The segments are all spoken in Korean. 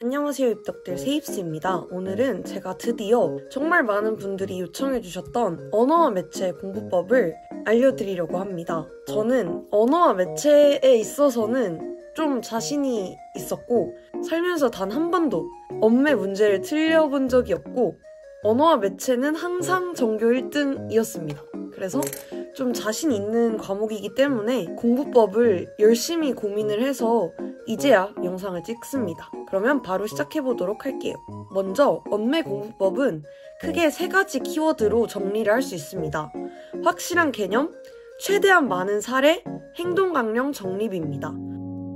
안녕하세요, 입덕들 세입스입니다. 오늘은 제가 드디어 정말 많은 분들이 요청해주셨던 언어와 매체 공부법을 알려드리려고 합니다. 저는 언어와 매체에 있어서는 좀 자신이 있었고 살면서 단 한 번도 언매 문제를 틀려본 적이 없고 언어와 매체는 항상 전교 1등이었습니다. 그래서 좀 자신 있는 과목이기 때문에 공부법을 열심히 고민을 해서 이제야 영상을 찍습니다. 그러면 바로 시작해보도록 할게요. 먼저 언매 공부법은 크게 3가지 키워드로 정리를 할 수 있습니다. 확실한 개념, 최대한 많은 사례, 행동 강령 정립입니다.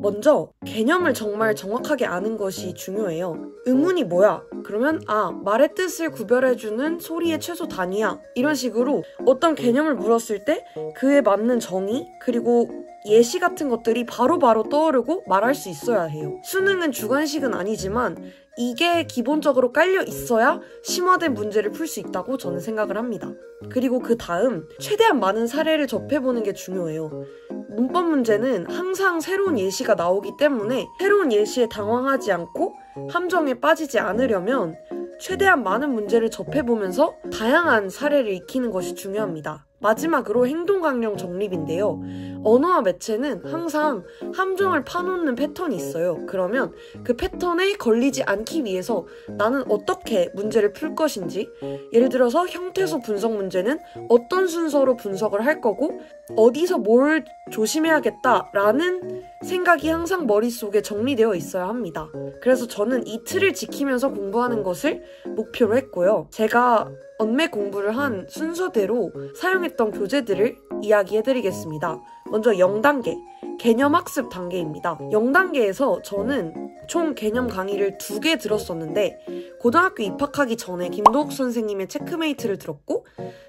먼저 개념을 정말 정확하게 아는 것이 중요해요. 의문이 뭐야? 그러면 말의 뜻을 구별해주는 소리의 최소 단위야. 이런 식으로 어떤 개념을 물었을 때 그에 맞는 정의 그리고 예시 같은 것들이 바로바로 떠오르고 말할 수 있어야 해요. 수능은 주관식은 아니지만 이게 기본적으로 깔려 있어야 심화된 문제를 풀 수 있다고 저는 생각을 합니다. 그리고 그 다음 최대한 많은 사례를 접해보는 게 중요해요. 문법 문제는 항상 새로운 예시가 나오기 때문에 새로운 예시에 당황하지 않고 함정에 빠지지 않으려면 최대한 많은 문제를 접해보면서 다양한 사례를 익히는 것이 중요합니다. 마지막으로 행동 강령 정립인데요. 언어와 매체는 항상 함정을 파놓는 패턴이 있어요. 그러면 그 패턴에 걸리지 않기 위해서 나는 어떻게 문제를 풀 것인지, 예를 들어서 형태소 분석 문제는 어떤 순서로 분석을 할 거고 어디서 뭘 조심해야겠다라는 생각이 항상 머릿속에 정리되어 있어야 합니다. 그래서 저는 이 틀을 지키면서 공부하는 것을 목표로 했고요. 제가 언매 공부를 한 순서대로 사용했던 교재들을 이야기해드리겠습니다. 먼저 0단계, 개념학습 단계입니다. 0단계에서 저는 총 개념 강의를 2개 들었었는데 고등학교 입학하기 전에 김도욱 선생님의 체크메이트를 들었고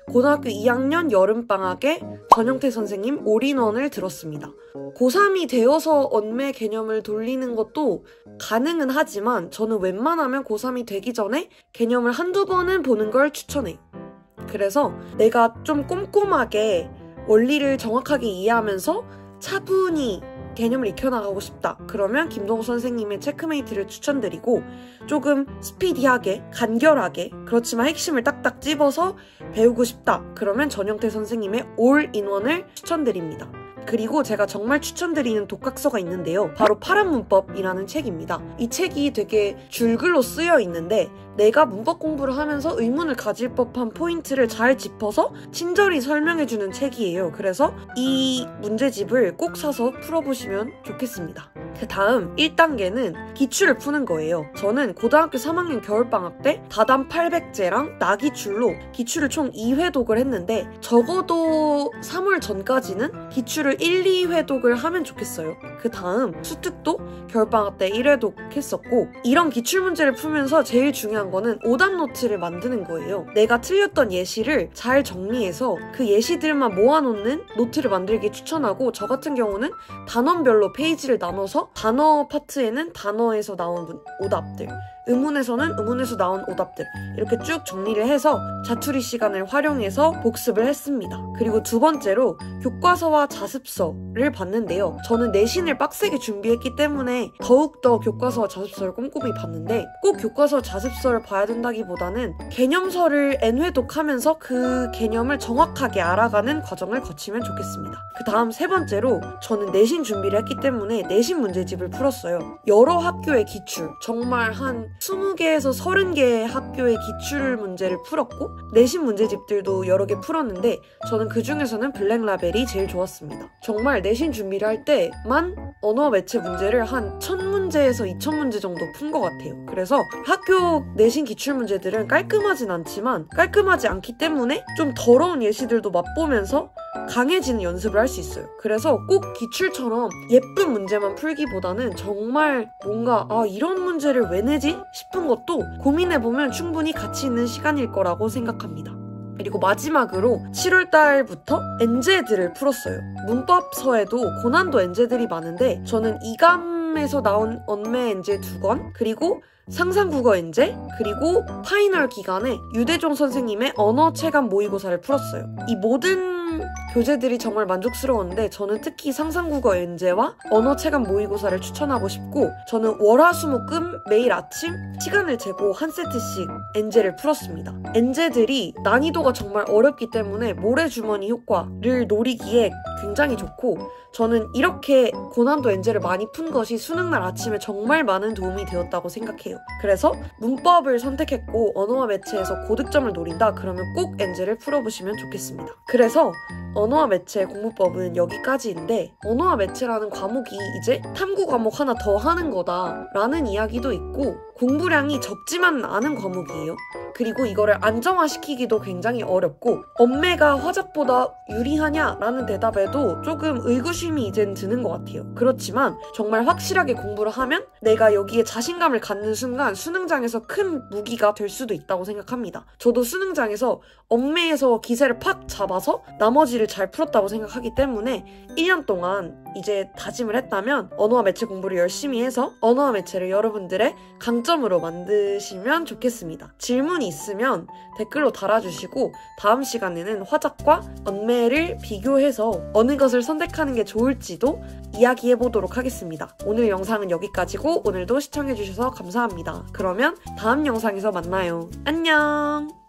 고등학교 2학년 여름방학에 전영태 선생님 올인원을 들었습니다. 고3이 되어서 언매 개념을 돌리는 것도 가능은 하지만 저는 웬만하면 고3이 되기 전에 개념을 한두 번은 보는 걸 추천해요. 그래서 내가 좀 꼼꼼하게 원리를 정확하게 이해하면서 차분히 개념을 익혀나가고 싶다. 그러면 김동욱 선생님의 체크메이트를 추천드리고 조금 스피디하게, 간결하게 그렇지만 핵심을 딱딱 찝어서 배우고 싶다. 그러면 전영태 선생님의 올인원을 추천드립니다. 그리고 제가 정말 추천드리는 독학서가 있는데요. 바로 파란 문법이라는 책입니다. 이 책이 되게 줄글로 쓰여 있는데 내가 문법 공부를 하면서 의문을 가질 법한 포인트를 잘 짚어서 친절히 설명해주는 책이에요. 그래서 이 문제집을 꼭 사서 풀어보시면 좋겠습니다. 그 다음 1단계는 기출을 푸는 거예요. 저는 고등학교 3학년 겨울방학 때 다담 800제랑 나기출로 기출을 총 2회독을 했는데 적어도 3월 전까지는 기출을 1, 2회독을 하면 좋겠어요. 그 다음 수특도 겨울방학 때 1회독 했었고 이런 기출문제를 풀면서 제일 중요한 거는 오답 노트를 만드는 거예요. 내가 틀렸던 예시를 잘 정리해서 그 예시들만 모아놓는 노트를 만들기 추천하고 저 같은 경우는 단원별로 페이지를 나눠서 단어 파트에는 단어에서 나온 오답들 의문에서는 의문에서 나온 오답들 이렇게 쭉 정리를 해서 자투리 시간을 활용해서 복습을 했습니다. 그리고 2번째로 교과서와 자습서를 봤는데요. 저는 내신을 빡세게 준비했기 때문에 더욱더 교과서와 자습서를 꼼꼼히 봤는데 꼭 교과서 자습서를 봐야 된다기보다는 개념서를 N회독하면서 그 개념을 정확하게 알아가는 과정을 거치면 좋겠습니다. 그 다음 3번째로 저는 내신 준비를 했기 때문에 내신 문제집을 풀었어요. 여러 학교의 기출, 정말 한 20개에서 30개의 학교의 기출 문제를 풀었고 내신 문제집들도 여러 개 풀었는데 저는 그 중에서는 블랙라벨이 제일 좋았습니다. 정말 내신 준비를 할 때만 언어 매체 문제를 한 1000문제에서 2000문제 정도 푼 것 같아요. 그래서 학교 내신 기출 문제들은 깔끔하진 않지만 깔끔하지 않기 때문에 좀 더러운 예시들도 맛보면서 강해지는 연습을 할 수 있어요. 그래서 꼭 기출처럼 예쁜 문제만 풀기보다는 정말 뭔가 이런 문제를 왜 내지? 싶은 것도 고민해보면 충분히 가치 있는 시간일 거라고 생각합니다. 그리고 마지막으로 7월달부터 엔제들을 풀었어요. 문법서에도 고난도 엔제들이 많은데 저는 이감 고3에서 나온 언매 엔제 2권, 그리고 상상국어 엔제, 그리고 파이널 기간에 유대종 선생님의 언어 체감 모의고사를 풀었어요. 이 모든 교재들이 정말 만족스러웠는데 저는 특히 상상국어 엔제와 언어 체감 모의고사를 추천하고 싶고, 저는 월화수목금 매일 아침 시간을 재고 한 세트씩 엔제를 풀었습니다. 엔제들이 난이도가 정말 어렵기 때문에 모래주머니 효과를 노리기에 굉장히 좋고, 저는 이렇게 고난도 엔제를 많이 푼 것이 수능날 아침에 정말 많은 도움이 되었다고 생각해요. 그래서 문법을 선택했고 언어와 매체에서 고득점을 노린다 그러면 꼭 엔제를 풀어보시면 좋겠습니다. 그래서 언어와 매체 공부법은 여기까지인데, 언어와 매체라는 과목이 이제 탐구 과목 하나 더 하는 거다 라는 이야기도 있고, 공부량이 적지만 않은 과목이에요. 그리고 이거를 안정화시키기도 굉장히 어렵고, 언매가 화작보다 유리하냐라는 대답에도 조금 의구심이 이젠 드는 것 같아요. 그렇지만 정말 확실하게 공부를 하면 내가 여기에 자신감을 갖는 순간 수능장에서 큰 무기가 될 수도 있다고 생각합니다. 저도 수능장에서 언매에서 기세를 팍 잡아서 나머지를 잘 풀었다고 생각하기 때문에 1년 동안 이제 다짐을 했다면 언어와 매체 공부를 열심히 해서 언어와 매체를 여러분들의 강점으로 만드시면 좋겠습니다. 질문이 있으면 댓글로 달아주시고 다음 시간에는 화작과 언매를 비교해서 어느 것을 선택하는 게 좋을지도 이야기해보도록 하겠습니다. 오늘 영상은 여기까지고 오늘도 시청해주셔서 감사합니다. 그러면 다음 영상에서 만나요. 안녕!